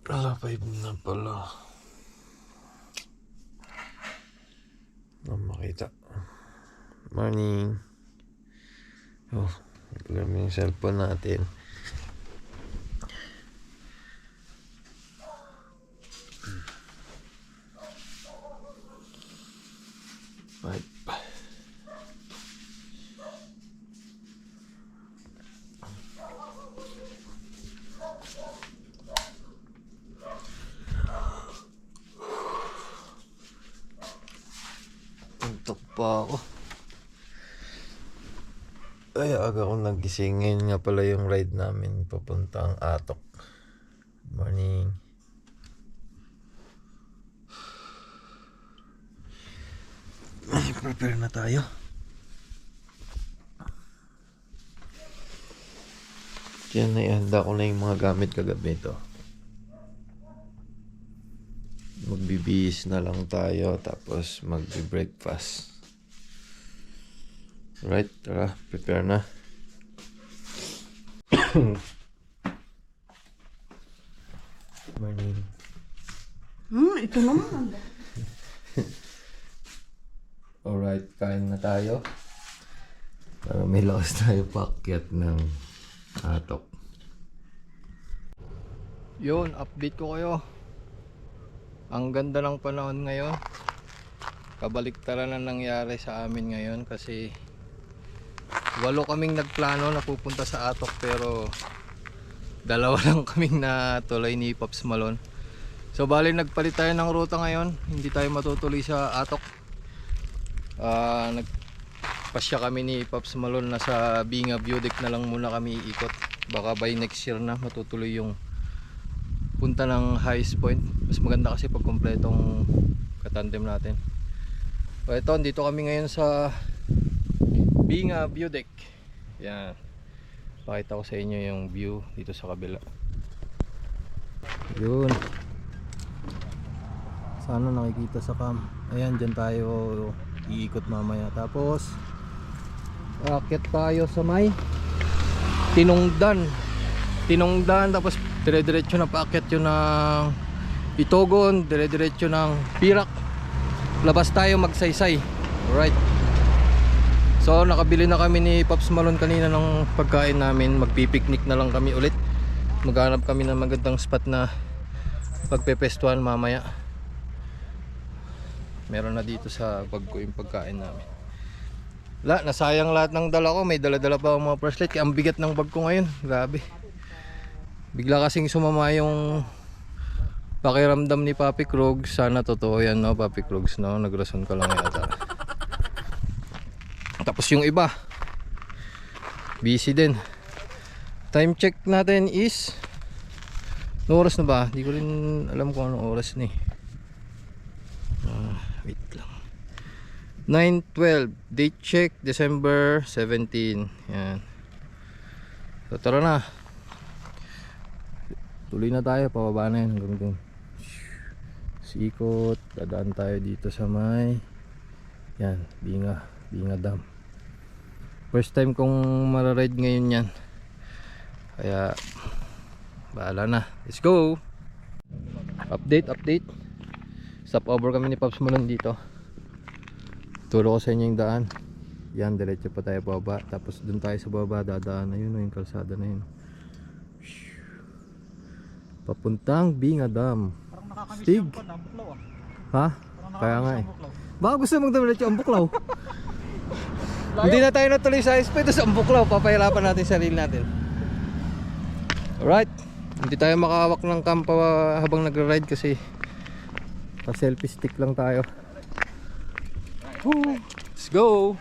Ala, 5 na pala. Makita. Morning. Oh, alam yung cellphone natin. Five. Tuntok pa ako. Ay, aga akong nagising. Ngayon nga pala yung ride namin papuntang Atok. Morning. Prepare na tayo. Diyan na ihanda ko na yung mga gamit kagabi ito. Magbibihis na lang tayo tapos magbe-breakfast. Right, tara, prepare na. Morning. Ito naman. Alright, kain na tayo. Para may lakas tayo paakyat ng Atok. Yun, update ko kayo. Ang ganda ng panahon ngayon. Kabaliktaran na nangyari sa amin ngayon kasi 8 kaming nagplano na pupunta sa Atok pero 2 lang kaming natuloy ni Pops Malone. So bali nagpalit tayo ng ruta ngayon. Hindi tayo matutuloy sa Atok. Nagpasya kami ni Pops Malone na sa Binga View Deck na lang muna kami iikot. Baka by next year na matutuloy yung punta ng highest point. Mas maganda kasi pag kompletong katandem natin. So ito, dito kami ngayon sa Binga View Deck. Yan. Pakita ko sa inyo yung view dito sa kabila. Yun. Sana nakikita sa cam. Ayan, dyan tayo iikot mamaya. Tapos aakyat tayo sa may Tinongdan, tapos dire-diretso na paakyat yun ng Itogon, dire-diretso ng Pirak. Labas tayo magsaysay. Alright. So nakabili na kami ni Pops Malone kanina ng pagkain namin. Magpipiknik na lang kami ulit. Maghanap kami ng magandang spot na pagpepestuhan mamaya. Meron na dito sa bag ko yung pagkain namin. Nasayang lahat ng dala ko. May dala-dala pa ang mga flashlight. Kaya ang bigat ng bag ko ngayon. Grabe. Bigla kasing sumama yung pakiramdam ni Papi Krog. Sana totoo yan, no, Papi Krogs, no? Nagrason ka lang yata. Tapos yung iba busy din. Time check natin is no oras na ba? Hindi ko rin alam kung anong oras ni. Wait lang. 9:12. Date check December 17. Yan. So tara na. Tuloy na tayo. Pababa na yan hanggang dun. Sikot. Dadaan tayo dito sa may yan, Binga Dam. First time kong mararide ngayon yan. Kaya bahala na. Let's go. Update. Stop over kami ni Pops Malone dito. Turo ko sa inyo yung daan. Yan, diretso pa tayo baba. Tapos dun tayo sa baba, dadaan na yun, yung kalsada na yun. Papuntang Binga Dam. Parang nakakamiss Stig. yung pan, Buklaw ah. Ha? Parang Kaya nga eh. ang Buklaw. Baka gusto mong dumiretso ang Buklaw. Hindi na tayo natuloy sa speed sa Buklaw. Papahirapan natin sarili natin. Alright. Hindi tayo makahawak ng kampa habang nagra-ride kasi pa-selfie stick lang tayo. Let's go.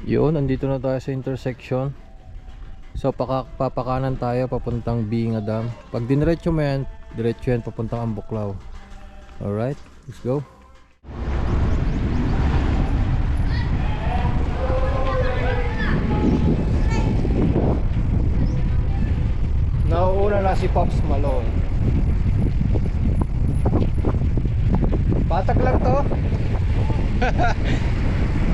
Yun, andito na tayo sa intersection. So papakanan tayo papuntang Binga Dam. Pag diniretso mo yan, diretso yan papuntang Ambuklaw. Alright, let's go. Nauuna na si Pops Malone. Patag lang to.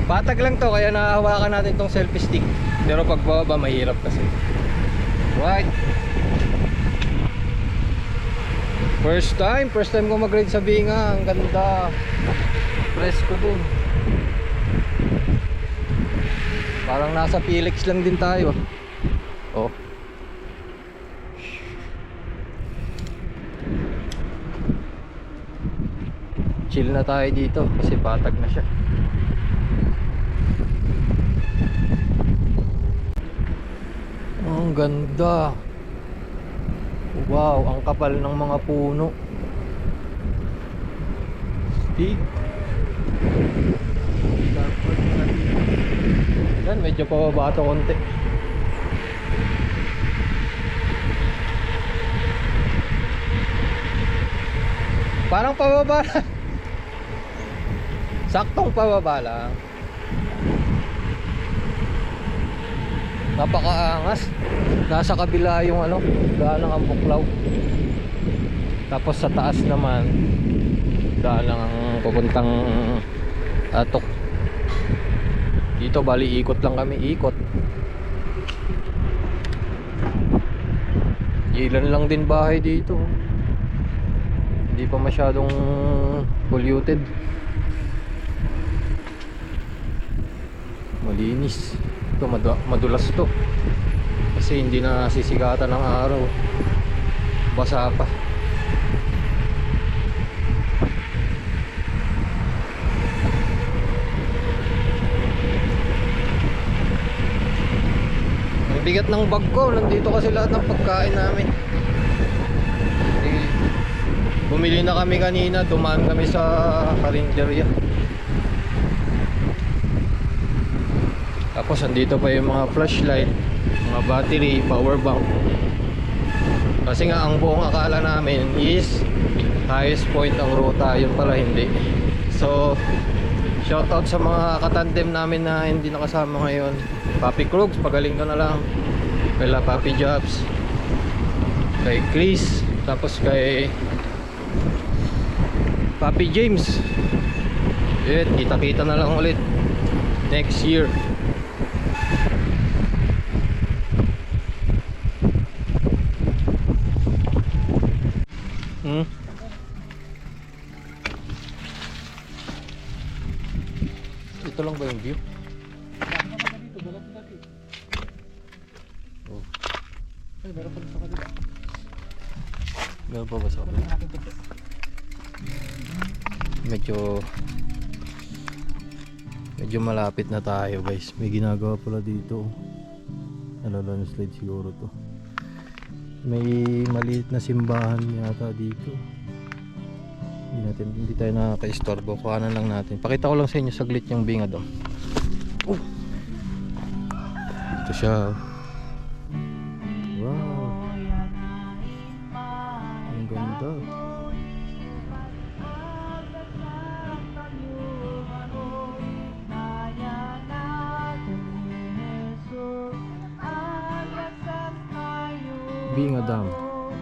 Patag lang to, kaya nahahawakan natin tong selfie stick. Pero pag bababa mahirap kasi. Right. First time ko mag-ride sa Binga. Ang ganda. Presko din. Parang nasa Felix lang din tayo. Oh. Chill na tayo dito kasi patag na siya. Ang ganda. Wow, ang kapal ng mga puno. Stig. Yan, medyo pababa ito konti. Parang pababa lang. Saktong pababa lang. Napakaangas. Nasa kabila yung ano, daan ng Ambuklaw. Tapos sa taas naman daan lang ang pupuntang Atok. Dito bali ikot lang kami, ikot. Ilan lang din bahay dito. Hindi pa masyadong polluted. Malinis. Ito madulas to. Kasi hindi na sisigatan ng araw. Basa pa. Ang bigat ng bag ko. Nandito kasi lahat ng pagkain namin. Bumili na kami kanina. Dumaan kami sa karinderya. Tapos andito pa yung mga flashlight, mga battery, power bank. Kasi nga ang buong akala namin is highest point ang ruta, yun pala hindi. So shoutout sa mga katandem namin na hindi nakasama ngayon. Papi Krugs, pagaling ka na lang. Kay Papi Jobs, kay Chris, tapos kay Papi James. Kita-kita na lang ulit next year. Ito lang ba yung view? Oh. Ay, meron pa sa kanila. Meron pa ba sa kanila? Medyo malapit na tayo guys. May ginagawa pala dito. Landslide siguro to. May maliit na simbahan yata dito. Hindi tayo nakaka-istorbo. Kuhanan lang natin. Pakita ko lang sa inyo saglit yung Binga doon. Oh. Ito siya. Wow. Ang ganda. Binga Dam.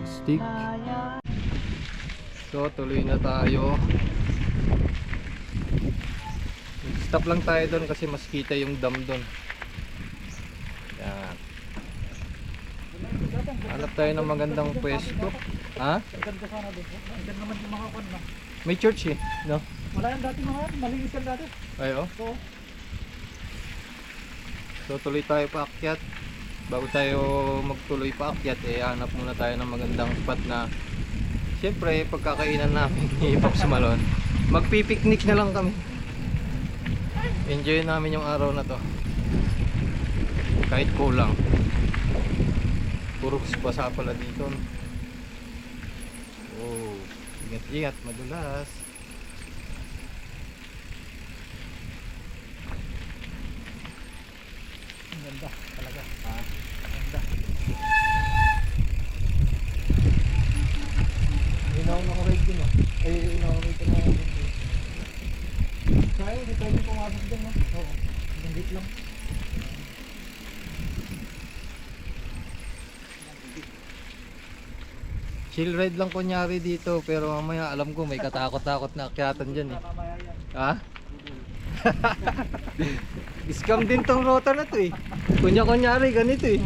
Stick. So tuloy na tayo. Stop lang tayo doon kasi mas kita yung dam doon. Yan. Hanap tayo ng magandang pwesto. Ha? Ganda sana doon. Ganda naman yung mga kwan, no? May church eh, no? Wala yan dati mga, malinis yan dati. Ay oh. So, So tuloy tayo paakyat. Bago tayo magtuloy paakyat, hanap muna tayo ng magandang spot na siyempre pagkakainan namin ni Pops Malone. Magpipiknik na lang kami. Enjoy namin yung araw na to. Kahit kulang. Puro basa pala dito. Oh, ingat-ingat, madulas. ang ganda talaga. Ang ganda. Inaw na ko ride din, no? Ay, inaw na ride na ako. Kaya, di pwede pumasok din, no? Oo. Gandit lang. Chill ride lang kunyari dito, pero mamaya alam ko may katakot-takot na akyatan dyan eh. Mamaya yan. Ha? Scam din tong rota na to eh. Kunyari ganito eh.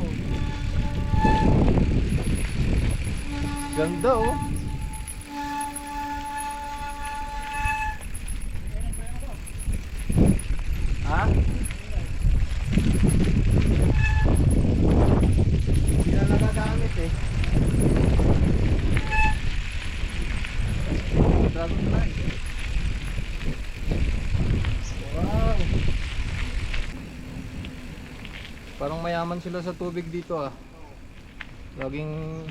Ganda oh. Wow. Parang mayaman sila sa tubig dito ah. Laging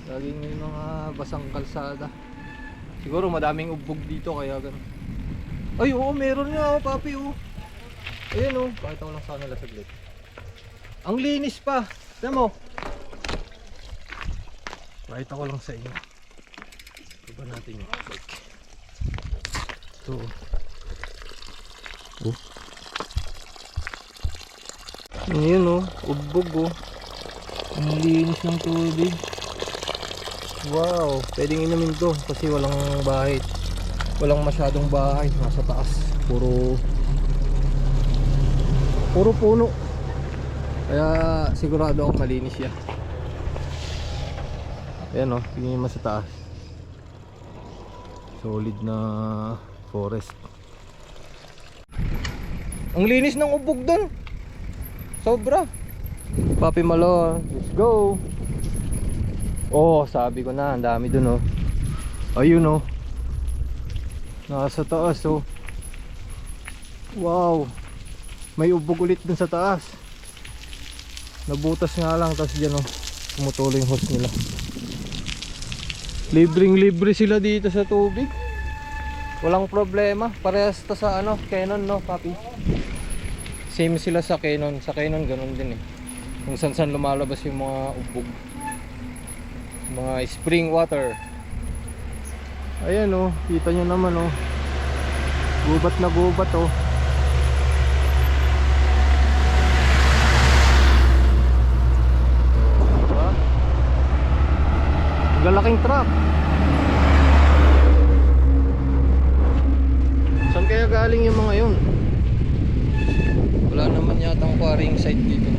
may mga basang kalsada. Siguro madaming ubbog dito kaya ganun. Ay oo, meron nga oh, papi oh. Ayan oh, pakita ko lang sa kanila saglit. Ang linis pa. Tignan mo. Pakita ko lang sa inyo. Iba natin yung bike. Ito oh. Ayan oh, ubbog oh. Ang linis ng tubig. Wow, pwedeng inumin to kasi walang bahay. Walang masyadong bahay nasa taas. Puro puno. Kaya sigurado ako malinis yan. Ayan oh, tingin mo sa taas. Solid na forest. Ang linis ng ubog dun. Sobra. Papi Malo, let's go. Oh, sabi ko na, ang dami dun oh. Ayun oh. Nasa taas oh. Wow. May ubog ulit dun sa taas. Nabutas nga lang, tapos dyan oh, tumutuloy yung hose nila. Libreng-libre sila dito sa tubig. Walang problema. Parehas to sa ano, Canon no, papi. Same sila sa Canon. Sa Canon ganun din eh. Kung saan lumalabas yung mga ubog. Mga spring water. Ayan oh, kita nyo naman oh. Gubat na gubat oh. Diba? Galaking truck. Saan kaya galing yung mga yun? Wala naman yatang quarrying site dito.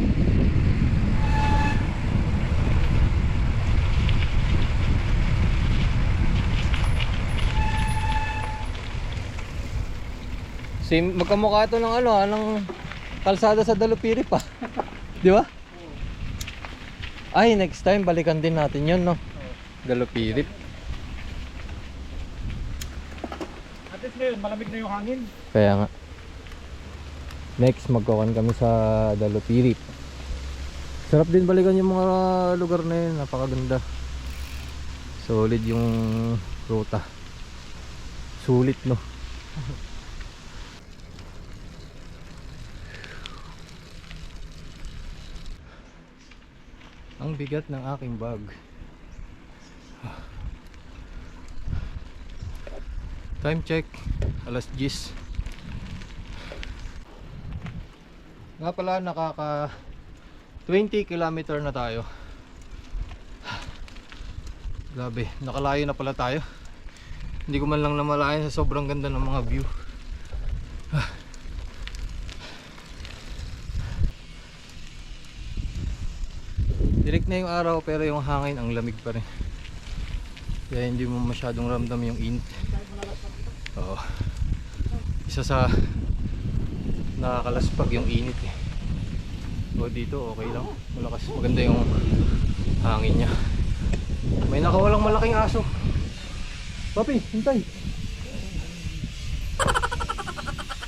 Same, magkamukha ito ng ano, ng kalsada sa Dalupiri pa. Di ba? Ay, next time balikan din natin 'yon, no. Dalupiri. At least ngayon, malamig na yung hangin. Kaya nga. Next, magkawan kami sa Dalupiri. Sarap din balikan yung mga lugar na yun, napakaganda. Solid yung ruta. Sulit, no. Ang bigat ng aking bag. Time check, alas 10. Nga pala, nakaka 20 km na tayo. Grabe, nakalayo na pala tayo. Hindi ko man lang namalayan sa sobrang ganda ng mga view. Direct na yung araw pero yung hangin ang lamig pa rin. Kaya hindi mo masyadong ramdam yung init. Oo. Isa sa nakakalaspag yung init eh. So dito okay lang. Malakas, maganda yung hangin niya. May nakawalang malaking aso. Papi, hintay.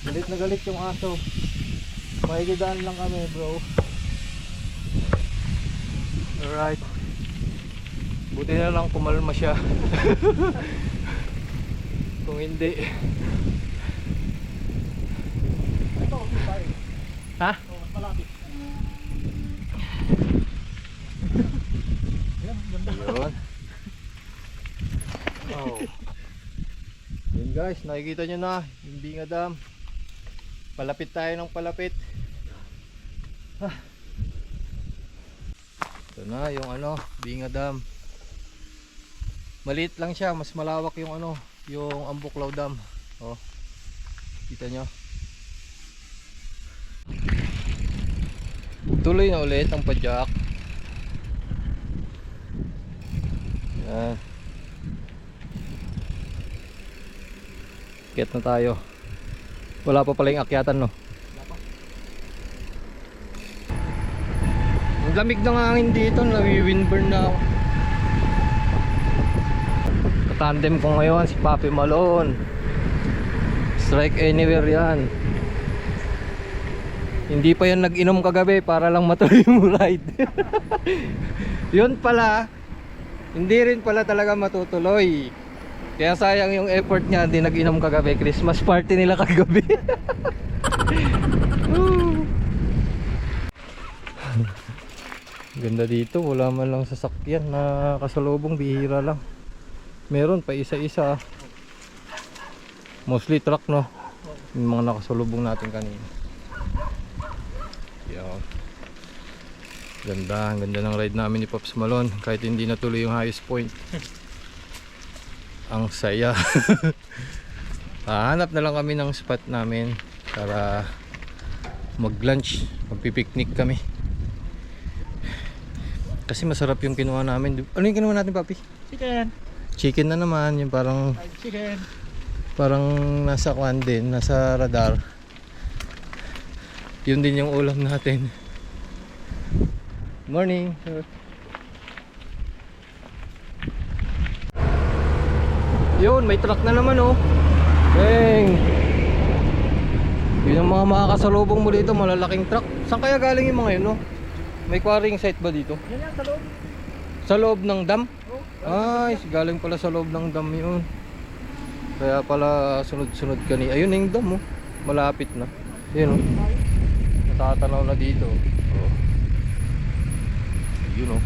Galit na galit yung aso. Makikidaan lang kami, bro. Alright. Buti na lang kumalma siya. Kung hindi. Ito, tayo. Ha? Mas malapit. Ayan, ganda. Yun. Oh. Yun guys, nakikita nyo na yung Binga Dam. Palapit tayo ng palapit. Ito na yung ano, Binga Dam. Maliit lang siya, mas malawak yung ano, yung Ambuklaw Dam. Oh. Kita nyo. Tuloy na ulit ang padyak. Yan. Akyat na tayo. Wala pa pala yung akyatan, no? Ang lamig ng hangin dito, nawi-windburn na ako. Katandem ko ngayon si Papi Malone. Strike anywhere yan. Hindi pa yan nag-inom kagabi para lang matuloy yung ride. Yun pala, hindi rin pala talaga matutuloy. Kaya sayang yung effort niya, hindi nag-inom kagabi. Christmas party nila kagabi. Ganda dito, wala man lang sasakyan na kasalubong, bihira lang. Meron pa isa-isa. Mostly truck, no? Yung mga nakasalubong natin kanina. Yan. Ganda, ang ganda ng ride namin ni Pops Malone. Kahit hindi natuloy yung highest point. Ang saya. Hahanap na lang kami ng spot namin para mag-lunch, magpipiknik kami. Kasi masarap yung kinuha namin. Ano yung kinuha natin, Papi? Chicken. Chicken na naman, yung parang Chicken. parang nasa kwan din, nasa radar. Yun din yung ulam natin. Morning, sir. Yun, may truck na naman, oh. Dang. Yun ang mga makakasalubong mo dito, malalaking truck. Saan kaya galing yung mga yun, no? May quarrying site ba dito? Yan yan, sa loob. Sa loob ng dam? Oh. Ay, galing pala sa loob ng dam yun. Kaya pala sunod-sunod kani. Ayun na yung dam, oh. Malapit na. Yun, oh. Natatanaw na dito. Oh. Yun, oh.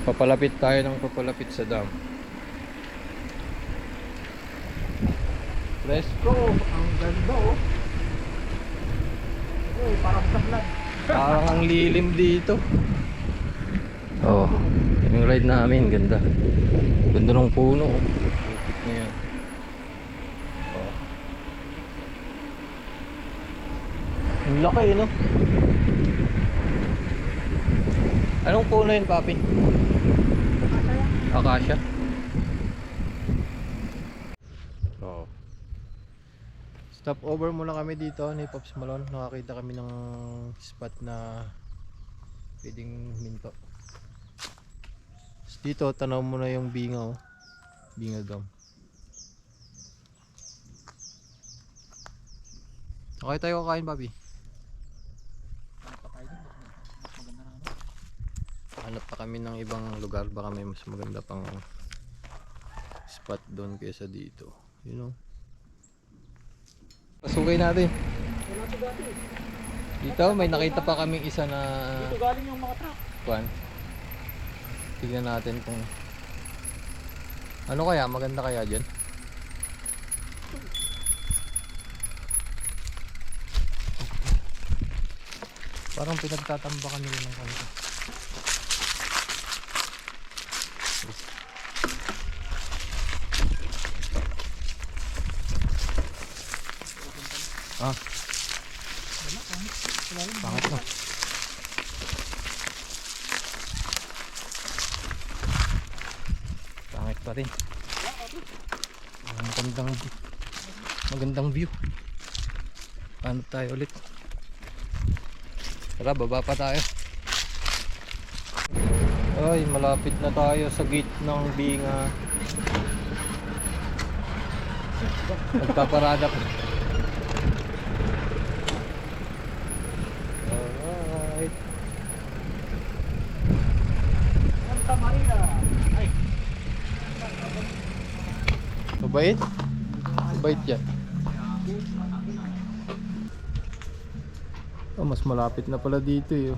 Papalapit tayo ng papalapit sa dam. Let's go. Ang ganda, oh. Oh, parang sa vlog. Parang ang lilim dito. Oh, yung ride namin, ganda. Ganda ng puno. Lupit na yan. Oh. Ang laki, no? Anong puno yun, Papi? Acacia. Oh. Stop over muna kami dito ni Pops Malone. Nakakita kami ng spot na pwedeng minto. Dito tanaw mo na yung binga, oh. Binga dam. Okay tayo kakain, Papi. Hanap pa kami ng ibang lugar, baka may mas maganda pang spot doon kaysa dito. You know. Pasukay natin. Dito may nakita pa kaming isa na Dito galing yung mga truck. kuan. Tignan natin kung ano kaya, maganda kaya dyan. Parang pinagtatambakan nila ng kanto. Ah. Pangit na. Pangit pa rin. Magandang view. Paano tayo ulit? Tara, baba pa tayo. Ay, malapit na tayo sa gate ng Binga. Nagpaparada pa. Alright. Santa Maria. Ay. Mabait? Mabait yan. Oh, mas malapit na pala dito eh.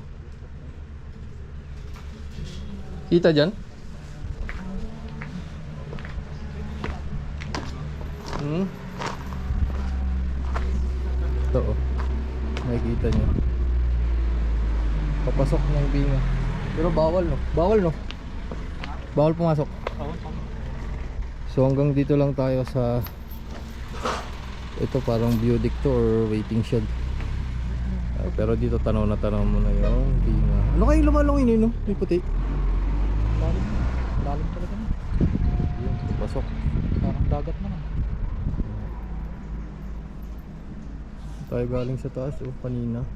Kita dyan? Ito oh. Makikita nyo. Papasok ng Binga. Pero bawal no? Bawal no? Bawal pumasok. So hanggang dito lang tayo sa ito, parang viewdeck to or waiting shed. Pero dito tanaw na tanaw mo na yung Binga. Ano kayong lumalong ini no? May puti. Lalim. Lalim talaga na. Yun, pasok. Parang dagat naman. Tayo galing sa taas oh, kanina.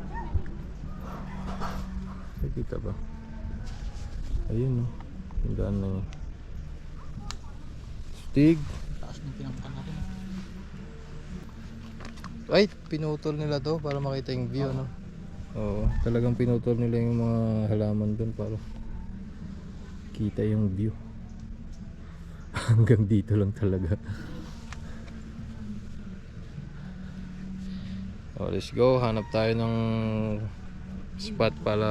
Nakikita ba? Ayun oh. Yung daan na yun. Astig. Taas ng pinangkan natin. Ay, pinutol nila to para makita yung view, no? Oo, talagang pinutol nila yung mga halaman dun para kita yung view. Hanggang dito lang talaga. Oh, let's go. Hanap tayo ng spot para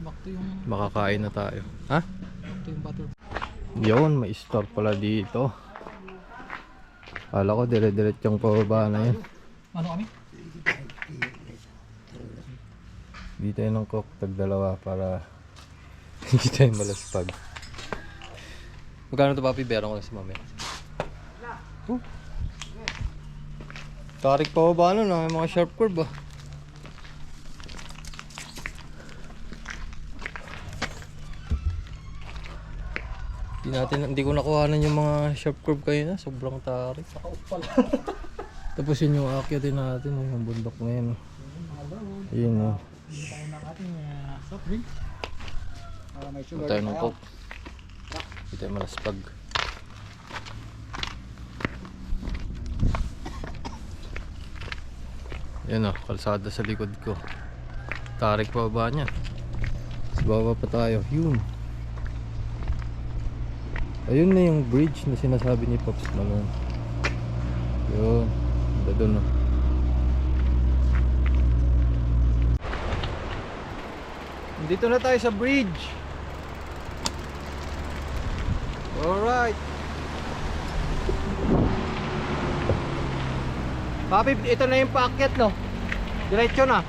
Back to yung, makakain na tayo. Ha? back to yung butter. Yun, may store pala dito. Kala ko dire-diretsong pababa na yun. Ano kami? Di tayo ng cook, tag-dalawa para hindi tayo malaspag. Magkano ito, papi? Beron ko na si mami. Tarik pa ba ano na? May mga sharp curve ba? Hindi ko nakuhanan yung mga sharp curve kayo na. Sobrang tarik. Tapos yun yung aakyatin natin. Yung bundok na yun. Yun o. Tayo ng ating soft drink. Para may sugar. Tayo ng coke. Hindi tayo malaspag. Yan o, kalsada sa likod ko. Tarik pa ba niya? Mas baba pa tayo. Yun. Ayun na yung bridge na sinasabi ni Pops Malone. Yun. Ganda dun o. Dito na tayo sa bridge. Alright. Papi, ito na yung paakyat, no? Diretso na.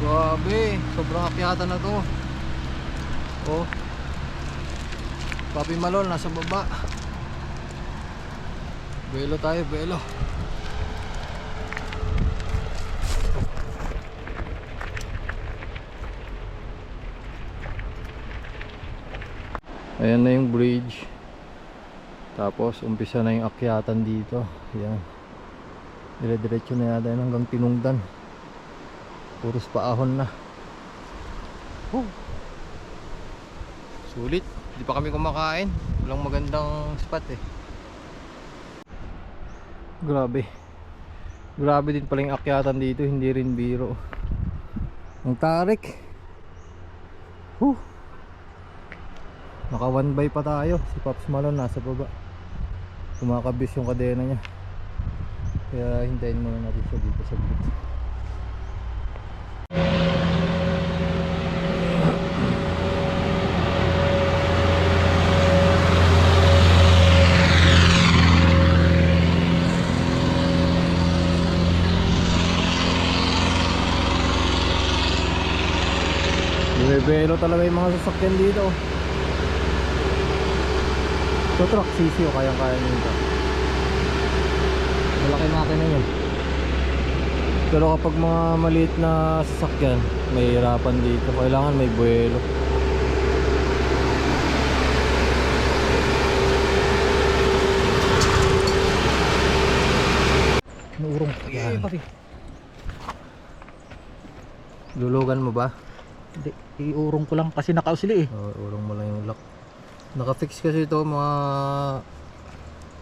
Grabe, sobrang akyatan na to. Oh. Papi Malol nasa baba. Belo tayo, belo. Ayan na yung bridge. Tapos umpisa na yung akyatan dito. Ayan. Dire-diretso na yata yun hanggang Tinungdan. Puros paahon na. Sulit. Di pa kami kumakain. Walang magandang spot eh. Grabe. Grabe din pala yung akyatan dito. Hindi rin biro. Ang tarik. Naka 1x pa tayo. Si Pops Malone nasa baba. Kumakabis yung kadena niya. Kaya hintayin muna natin siya dito sa bridge. Bumibelo talaga yung mga sasakyan dito. Ito truck CC o kayang-kaya nyo ito. Malaki makina yun. Pero kapag mga maliit na sasakyan, may hirapan dito. Kailangan may buwelo. Nuurong. Yan. Papi. Lulugan mo ba? Hindi, iurong ko lang kasi nakausili eh. Urong mo lang yung lock. Naka-fix kasi ito mga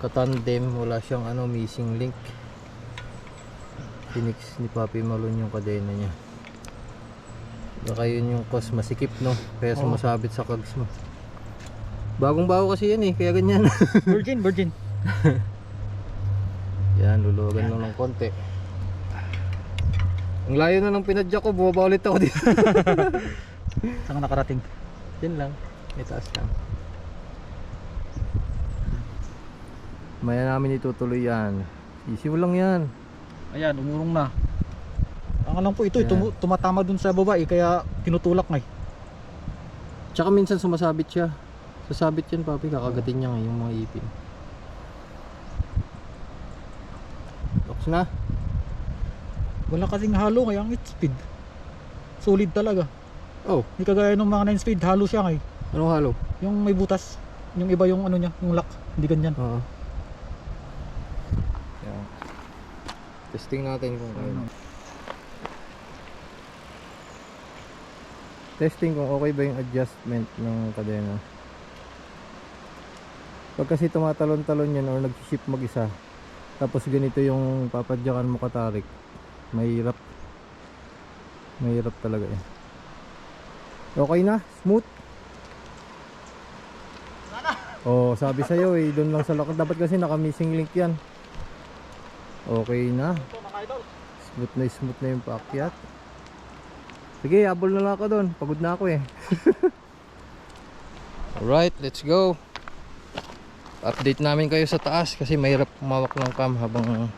katandem. Wala siyang missing link. Pinix ni Papi Malone yung kadena niya. Baka yun yung cause masikip, no? Kaya sumasabit sa cogs mo. Bagong bago kasi yan eh, kaya ganyan. Virgin. Yan, lulugan lang ng konti. Ang layo na ng pinadyak ko, bumaba ulit ako dito. Saan ka nakarating? Yan lang, may taas lang. Maya namin itutuloy yan. Easy mo lang yan. Ayan, umurong na. Ang alam ko ito, Ayan. tumatama dun sa baba eh, kaya tinutulak nga eh. Tsaka minsan sumasabit siya. Sasabit yan, Papi, kakagatin niya yung mga ipin. Locks na. Wala kasing halo kaya ang speed. Solid talaga. Oh, Hindi kagaya ng mga 9 speed, halo siya nga eh. anong halo? Yung may butas. Yung iba yung ano niya, yung lock. Hindi ganyan. Oo. Yan. Testing natin kung ano. Testing kung okay ba yung adjustment ng kadena. Pag kasi tumatalon-talon yan or nag-shift mag-isa, tapos ganito yung papadyakan mo katarik, mahirap. Mahirap talaga eh. Okay na? Smooth? Oh, sabi sa'yo eh, doon lang sa lakad. Dapat kasi naka-missing link yan. Okay na. Smooth na yung paakyat. Sige, habol na lang ako doon. Pagod na ako eh. Alright, let's go. Update namin kayo sa taas kasi mahirap kumawak ng cam habang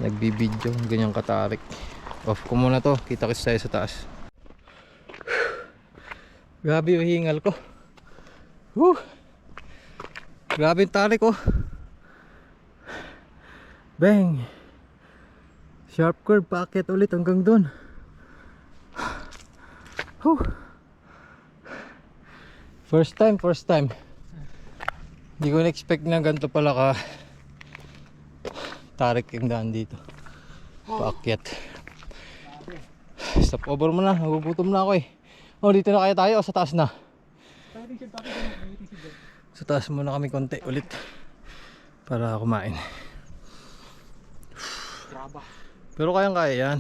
nagbibideo. Ganyang katarik. Off ko muna to. Kita kasi tayo sa taas. Grabe yung hingal ko. Woo! Grabe yung tarik ko. Bang! Sharp curve. Paakyat ulit hanggang doon. Woo! First time. Hindi ko na-expect na ganito pala ka tarik yung daan dito. Paakyat. Stop over mo na. Nagugutom na ako eh. Oh, dito na kaya tayo o sa taas na? Sa taas muna kami konti ulit para kumain. Pero kayang kaya yan.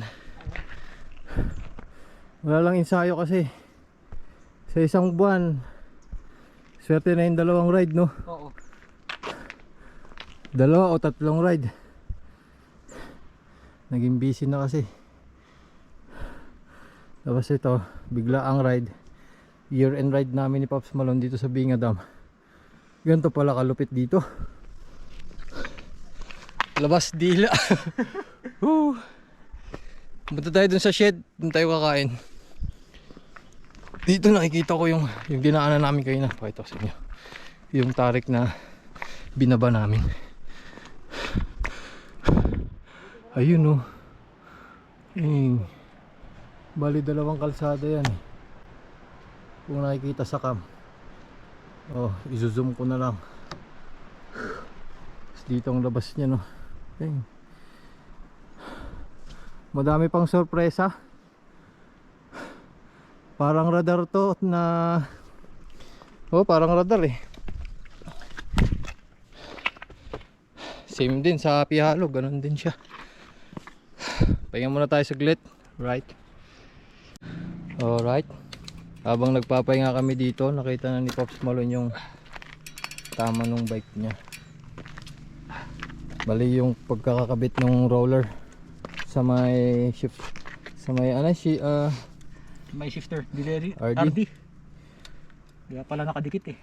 Wala lang ensayo kasi. Sa isang buwan swerte na yung dalawang ride, no? Oo. 2 o 3 ride. Naging busy na kasi. Tapos ito, bigla ang ride. Year end ride namin ni Pops Malone dito sa Binga Dam. Ganito pala kalupit dito. Labas dila. Punta tayo dun sa shed, dun tayo kakain. Dito nakikita ko yung dinaanan namin kayo na. Pakita ko sa inyo yung tarik na binaba namin. Ayun oh. Bali dalawang kalsada yan eh. Kung nakikita sa cam. Oh, izo-zoom ko na lang. Dito ang labas niya, no. Madami pang sorpresa. Parang radar to na. Oh, parang radar eh. Same din sa Pihalo, ganun din siya. Pahinga muna tayo saglit. Right. Alright. Habang nagpapahinga kami dito, nakita na ni Pops Malone yung tama nung bike niya. Bali yung pagkakakabit ng roller sa may shift, sa may May shifter, RD. RD. Kaya pala nakadikit eh.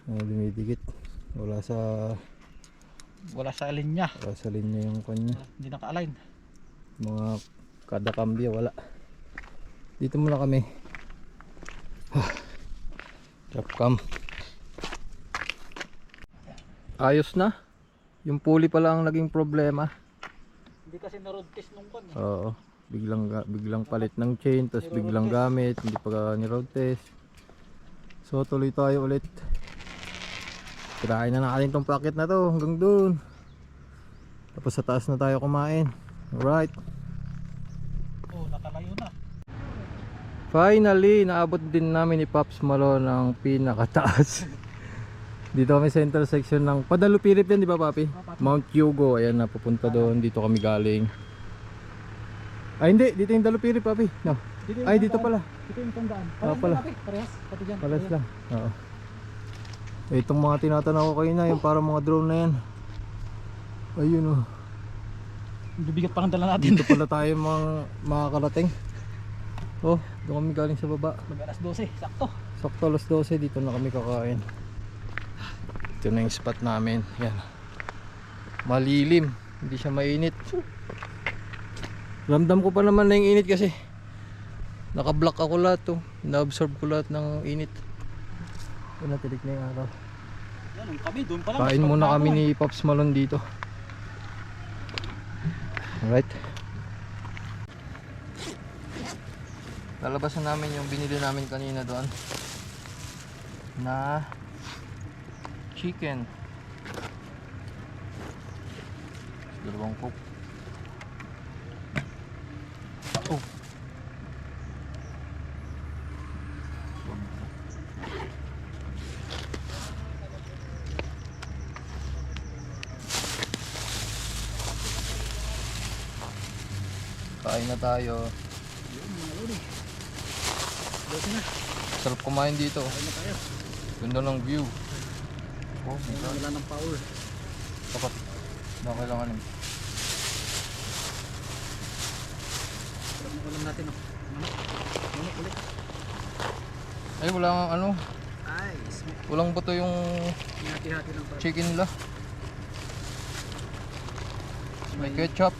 Dumidikit. Wala sa linya. Wala sa linya yung kanya. Hindi naka-align. Mga kada kambyo wala. Dito muna kami. Drop cam. Ayos na. Yung pulley pala ang naging problema. Hindi kasi na-road test nung pan. Oo. Biglang palit ng chain, tapos biglang gamit, hindi pa ni road test. So tuloy tayo ulit. Tirahin na natin tong packet na to hanggang dun. Tapos sa taas na tayo kumain. Alright. Oh, nakalayo na. Finally, naabot din namin ni Pops Malone ang pinakataas. Dito kami sa intersection ng Padalupirip yan, di ba papi? Mount Hugo, ayan na, pupunta doon. Dito kami galing. Ay hindi, dito yung Dalupirip papi. No. Ay dito pala. Dito yung tandaan. Pala. Parehas, pati dyan. Palas lang. Oo. Itong mga tinatanaw ko kayo na, yung parang mga drone na yan. Ayun oh. Bibigat pa ng dala natin. Dito pala tayo makakarating. Oh, doon kami galing sa baba. Mag-alas 12, sakto. Sakto alas 12, dito na kami kakain. Ito na yung spot namin. Yan. Malilim. Hindi siya mainit. Ramdam ko pa naman na yung init kasi naka-block ako lahat to. Na-absorb ko lahat ng init. Ito na, tirik na yung araw. Yan, kami doon pa lang. Kain muna kami ni Pops Malone dito. Alright. Lalabasan namin yung binili namin kanina doon na chicken. Dalawang coke. Oh. Kain na tayo. Yun, mga lodi. Dito na. Sarap kumain dito. Kain na tayo. Ganda ng view. Oh, Ayun, wala ng power. tapat. Na kailangan ng Sarap ng ulam natin, oh. Manok ulit. ay walang ano, Ay, smoke. walang buto yung Hinati-hati ng parang. chicken nila. May ketchup.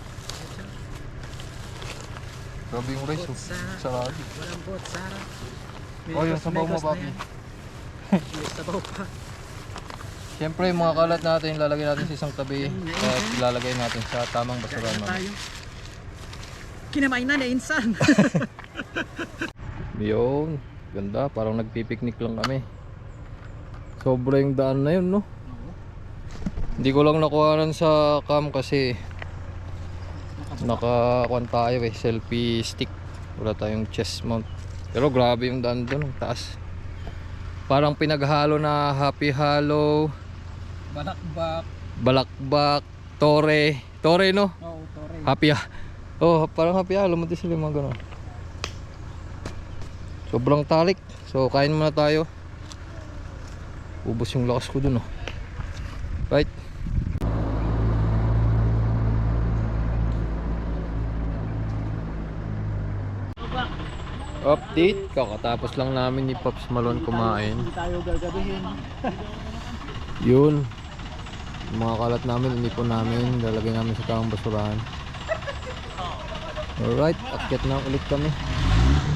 Grabe yung rice, oh. Sarado. Walang bot, Sarah. Oh, yung sabaw mo, papi. May sabaw pa. Siyempre, yung mga kalat natin, lalagay natin sa isang tabi. At ilalagay natin sa tamang Kain basurahan. na tayo. Kinamain na na insan. Yun, ganda. Parang nagpipiknik lang kami. Sobra yung daan na yun, no? Hindi ko lang nakuhanan sa cam kasi nakakuan tayo eh, selfie stick. Wala tayong chest mount. Pero grabe yung daan doon, ang taas. Parang pinaghalo na Happy Hollow, Balakbak. Balakbak, Tore. Tore, no? Oo, tore. Happy oh, parang Happy Hollow mo din sila mga ganun. Sobrang talik. So kain muna tayo. Ubos yung lakas ko dun, oh. Right. Update, kakatapos lang namin ni Pops Malone kumain. Hindi tayo gagabihin. Yun, yung mga kalat namin, inipon namin, lalagay namin sa tamang basurahan. Alright, akyat na ulit kami.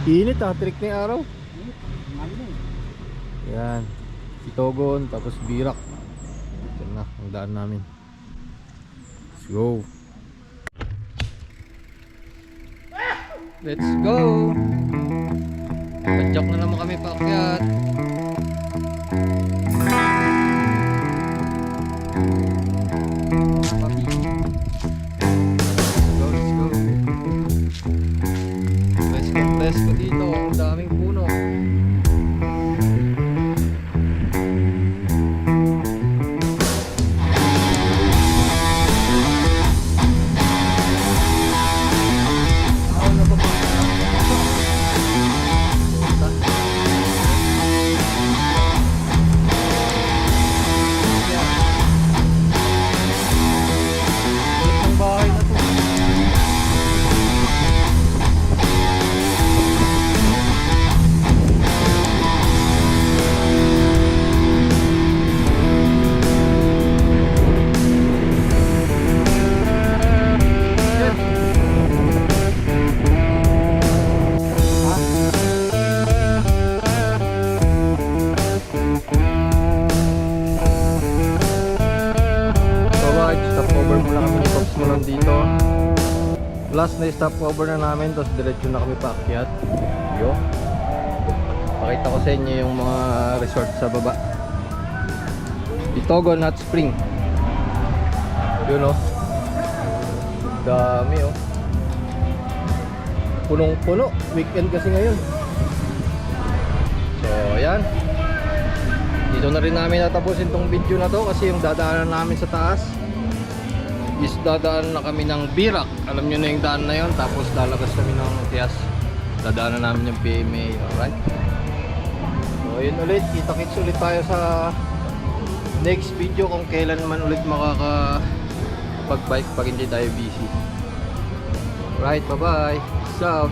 Init ah, trick na yung araw. Yan, Itogon, tapos Birak. Ito na, ang daan namin. Let's go. Let's go. Padyak na naman kami paakyat. Papi. Let's go. Bless ko dito. Ang daming puno. Dito last na stopover na namin, tapos diretso na kami paakyat. Yo, pakita ko sa inyo yung mga resort sa baba. Itogon Hot Spring. Yun, oh, dami, oh, punong puno, weekend kasi ngayon. So ayan, dito na rin namin natapusin tong video na to kasi yung dadaanan namin sa taas is dadaan na kami ng Birak. Alam nyo na yung daan na yun. Tapos lalabas kami ng Tias. Dadaanan namin yung PMA. Alright. So yun ulit. Kita-kits ulit tayo sa next video kung kailan man ulit makakapag-bike pag hindi tayo busy. Alright. Bye bye. Peace out.